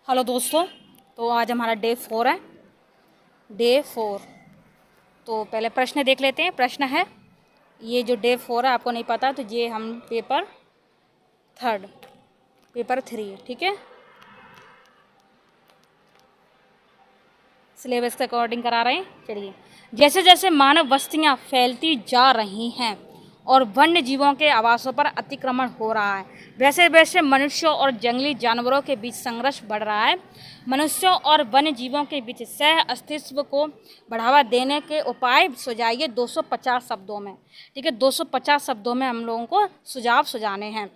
Hello दोस्तों, तो आज हमारा डे 4 है। डे 4। तो पहले प्रश्न देख लेते हैं। प्रश्न है, ये जो डे 4 है आपको नहीं पता तो ये हम पेपर 3 ठीक है, सिलेबस के अकॉर्डिंग करा रहे हैं। चलिए, जैसे जैसे मानव बस्तियां फैलती जा रही हैं और वन्य जीवों के आवासों पर अतिक्रमण हो रहा है, वैसे वैसे मनुष्यों और जंगली जानवरों के बीच संघर्ष बढ़ रहा है। मनुष्यों और वन्य जीवों के बीच सह अस्तित्व को बढ़ावा देने के उपाय सुझाइए 250 शब्दों में। ठीक है, 250 शब्दों में हम लोगों को सुझाव सुझाने हैं।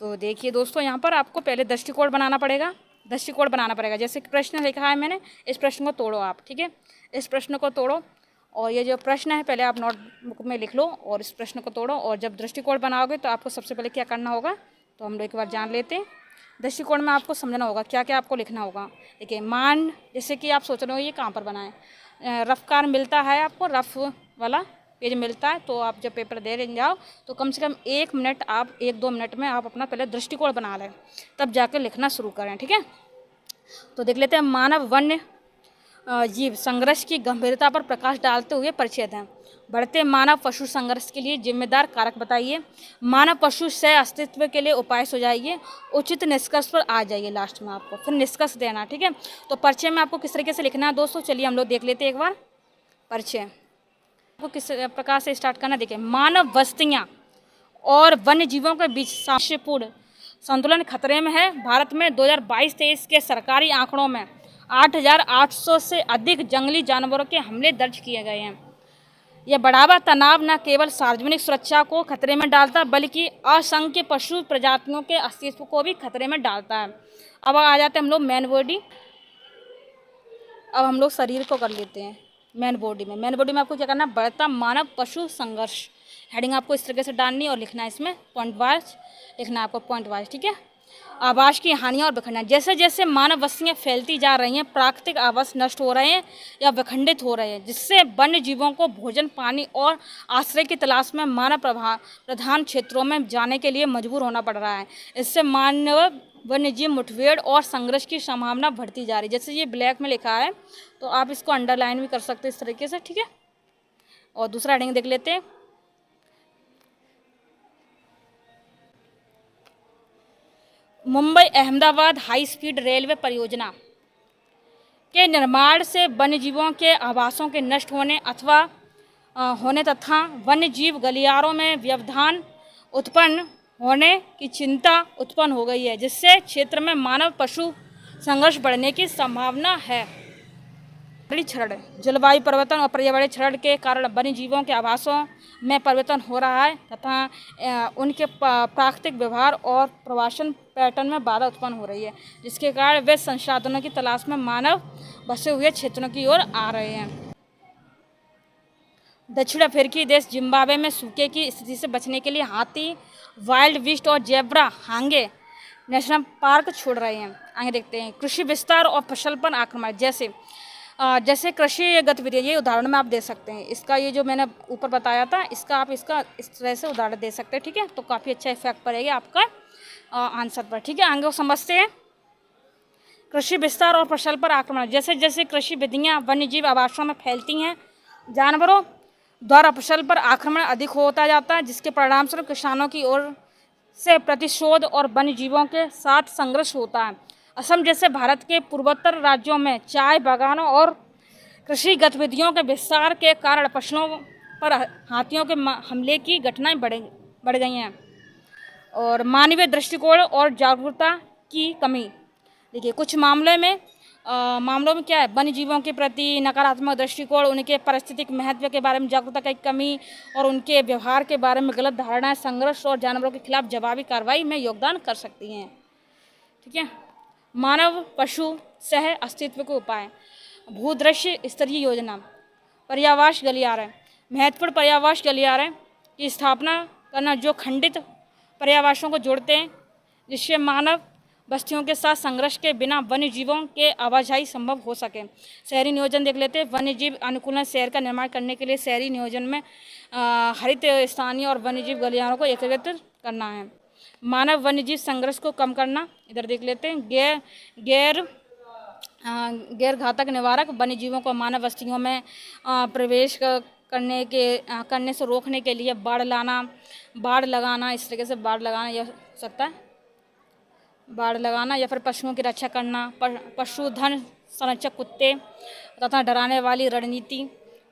तो देखिए दोस्तों, यहाँ पर आपको पहले दृष्टिकोण बनाना पड़ेगा। जैसे प्रश्न लिखा है मैंने, इस प्रश्न को तोड़ो आप। ठीक है, इस प्रश्न को तोड़ो और ये जो प्रश्न है पहले आप नोटबुक में लिख लो और इस प्रश्न को तोड़ो। और जब दृष्टिकोण बनाओगे तो आपको सबसे पहले क्या करना होगा, तो हम लोग एक बार जान लेते हैं। दृष्टिकोण में आपको समझना होगा क्या क्या आपको लिखना होगा। देखिए, मान जैसे कि आप सोच रहे हो ये कहाँ पर बनाएं, रफ कार मिलता है आपको, रफ वाला पेज मिलता है। तो आप जब पेपर दे जाओ तो कम से कम 1-2 मिनट में आप अपना पहले दृष्टिकोण बना लें, तब जाकर लिखना शुरू करें। ठीक है, तो देख लेते हैं। मानव वन्य जीव संघर्ष की गंभीरता पर प्रकाश डालते हुए परिच्छेद हैं। बढ़ते मानव पशु संघर्ष के लिए जिम्मेदार कारक बताइए। मानव पशु सह अस्तित्व के लिए उपाय सुझाइए। उचित निष्कर्ष पर आ जाइए। लास्ट में आपको फिर निष्कर्ष देना। ठीक है, तो परिचय में आपको किस तरीके से लिखना है दोस्तों, चलिए हम लोग देख लेते हैं एक बार। परिचय आपको किस प्रकार से स्टार्ट करना, देखिए, मानव बस्तियाँ और वन्य जीवों के बीच सामंजस्यपूर्ण संतुलन खतरे में है। भारत में 2022-23 के सरकारी आंकड़ों में 8,800 से अधिक जंगली जानवरों के हमले दर्ज किए गए हैं। यह बढ़ावा तनाव न केवल सार्वजनिक सुरक्षा को खतरे में डालता बल्कि असंख्य पशु प्रजातियों के अस्तित्व को भी खतरे में डालता है। अब आ जाते हैं हम लोग मेन बॉडी। अब हम लोग शरीर को कर लेते हैं मेन बॉडी में आपको क्या करना है, बढ़ता मानव पशु संघर्ष। हेडिंग आपको इस तरीके से डालनी और लिखना है, इसमें पॉइंट वाइज लिखना है आपको, पॉइंट वाइज। ठीक है, आवास की हानियाँ और विखंडन। जैसे जैसे मानव बस्तियाँ फैलती जा रही हैं, प्राकृतिक आवास नष्ट हो रहे हैं या विखंडित हो रहे हैं, जिससे वन्य जीवों को भोजन, पानी और आश्रय की तलाश में मानव प्रधान क्षेत्रों में जाने के लिए मजबूर होना पड़ रहा है। इससे मानव वन्य जीव मुठभेड़ और संघर्ष की संभावना बढ़ती जा रही है। जैसे ये ब्लैक में लिखा है तो आप इसको अंडरलाइन भी कर सकते हैं इस तरीके से। ठीक है, और दूसरा हेडिंग देख लेते हैं। Mumbai Ahmedabad high speed railway परियोजना के निर्माण से वन्यजीवों के आवासों के नष्ट होने तथा वन्यजीव गलियारों में व्यवधान उत्पन्न होने की चिंता उत्पन्न हो गई है, जिससे क्षेत्र में मानव पशु संघर्ष बढ़ने की संभावना है। क्षरण, जलवायु परिवर्तन और पर्यावरण क्षरण के कारण वन्य जीवों के आवासों में परिवर्तन हो रहा है तथा उनके प्राकृतिक व्यवहार और प्रवासन पैटर्न में बाधा उत्पन्न हो रही है, जिसके कारण वे संसाधनों की तलाश में मानव बसे हुए क्षेत्रों की ओर आ रहे हैं। दक्षिण अफ्रीकी देश जिम्बाब्वे में सूखे की स्थिति से बचने के लिए हाथी, वाइल्ड बीस्ट और जेब्रा हांगे नेशनल पार्क छोड़ रहे हैं। आगे देखते हैं। कृषि विस्तार और फसल पर आक्रमण। जैसे कृषि गतिविधियाँ, ये उदाहरण में आप दे सकते हैं। इसका ये जो मैंने ऊपर बताया था आप इसका इस तरह से उदाहरण दे सकते हैं। ठीक है, तो काफ़ी अच्छा इफेक्ट पड़ेगा आपका आंसर पर। ठीक है, आगे समझते हैं। कृषि विस्तार और फसल पर आक्रमण। जैसे जैसे कृषि विधियाँ वन्यजीव आवासों में फैलती हैं, जानवरों द्वारा फसल पर आक्रमण अधिक होता जाता है, जिसके परिणामस्वरूप किसानों की ओर से प्रतिशोध और वन्यजीवों के साथ संघर्ष होता है। असम जैसे भारत के पूर्वोत्तर राज्यों में चाय बागानों और कृषि गतिविधियों के विस्तार के कारण फसलों पर हाथियों के हमले की घटनाएं बढ़ गई हैं। और मानवीय दृष्टिकोण और जागरूकता की कमी। देखिए, कुछ मामलों में क्या है, वन्य जीवों के प्रति नकारात्मक दृष्टिकोण, उनके पारिस्थितिक महत्व के बारे में जागरूकता की कमी और उनके व्यवहार के बारे में गलत धारणाएं संघर्ष और जानवरों के खिलाफ जवाबी कार्रवाई में योगदान कर सकती हैं। ठीक है, मानव पशु सह अस्तित्व के उपाय। भूदृश्य स्तरीय योजना। पर्यावास गलियारे। महत्वपूर्ण पर्यावास गलियारे की स्थापना करना जो खंडित पर्यावासों को जोड़ते हैं, जिससे मानव बस्तियों के साथ संघर्ष के बिना वन्य जीवों के आवाजाही संभव हो सके। शहरी नियोजन देख लेते हैं। वन्य जीव अनुकूलन शहर का निर्माण करने के लिए शहरी नियोजन में हरित स्थानीय और वन्य जीव गलियारों को एकीकृत करना है। मानव वन्यजीव संघर्ष को कम करना, इधर देख लेते हैं। गैर घातक निवारक, वन्य जीवों को मानव बस्तियों में प्रवेश करने से रोकने के लिए बाड़ लगाना, इस तरीके से बाड़ लगाना यह हो सकता है, बाड़ लगाना, या फिर पशुओं की रक्षा करना, पशुधन संरक्षक कुत्ते तथा डराने वाली रणनीति,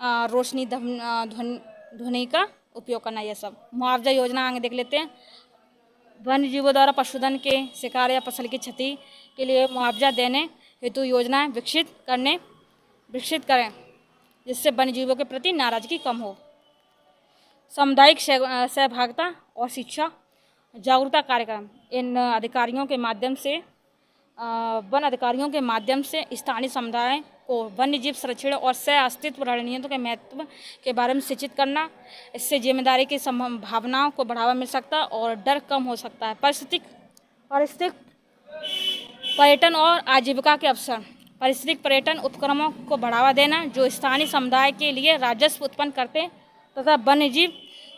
रोशनी ध्वनि का उपयोग करना, यह सब। मुआवजा योजना आगे देख लेते हैं। वन्य जीवों द्वारा पशुधन के शिकार या फसल की क्षति के लिए मुआवजा देने हेतु योजनाएं विकसित करें, जिससे वन्य जीवों के प्रति नाराजगी कम हो। सामुदायिक सहभागिता और शिक्षा जागरूकता कार्यक्रम, इन अधिकारियों के माध्यम से वन अधिकारियों के माध्यम से स्थानीय समुदाय को वन्यजीव संरक्षण और सह अस्तित्व रणनीतियों के महत्व के बारे में शिक्षित करना। इससे जिम्मेदारी की भावनाओं को बढ़ावा मिल सकता है और डर कम हो सकता है। पारिस्थितिक पर्यटन और आजीविका के अवसर, पारिस्थितिक पर्यटन उपक्रमों को बढ़ावा देना जो स्थानीय समुदाय के लिए राजस्व उत्पन्न करते हैं तथा वन्यजीव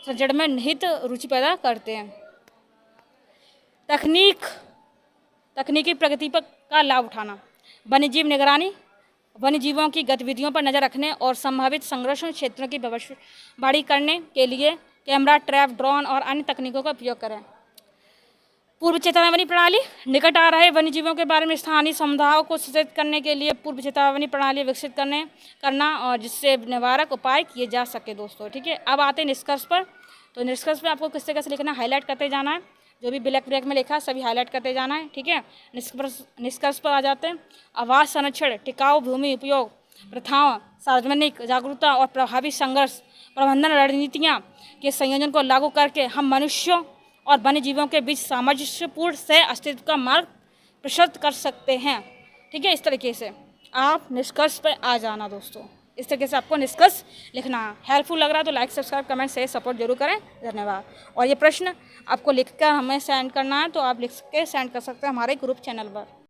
संरक्षण में निहित रुचि पैदा करते हैं। तकनीकी प्रगति का लाभ उठाना, वन्यजीव निगरानी, वन्यजीवों की गतिविधियों पर नजर रखने और संभावित संरक्षण क्षेत्रों की भविष्यवाणी करने के लिए कैमरा ट्रैप, ड्रोन और अन्य तकनीकों का उपयोग करें। पूर्व चेतावनी प्रणाली, निकट आ रहे वन्यजीवों के बारे में स्थानीय समुदायों को सचेत करने के लिए पूर्व चेतावनी प्रणाली विकसित करना और जिससे निवारक उपाय किए जा सके दोस्तों। ठीक है, अब आते हैं निष्कर्ष पर। तो निष्कर्ष में आपको किस तरह से लिखना, हाईलाइट करते जाना है, जो भी ब्लैक में लिखा है सभी हाईलाइट करते जाना है। ठीक है, निष्कर्ष पर आ जाते हैं। आवास संरक्षण, टिकाऊ भूमि उपयोग प्रथाओं, सार्वजनिक जागरूकता और प्रभावी संघर्ष प्रबंधन रणनीतियाँ के संयोजन को लागू करके हम मनुष्यों और वन्यजीवों के बीच सामंजस्यपूर्ण सह अस्तित्व का मार्ग प्रशस्त कर सकते हैं। ठीक है, इस तरीके से आप निष्कर्ष पर आ जाना दोस्तों। इस तरीके से आपको निष्कर्ष लिखना है। हेल्पफुल लग रहा है तो like, subscribe, comment, share, support जरूर करें। धन्यवाद। और ये प्रश्न आपको लिखकर हमें सेंड करना है तो आप लिख के सेंड कर सकते हैं हमारे ग्रुप चैनल पर।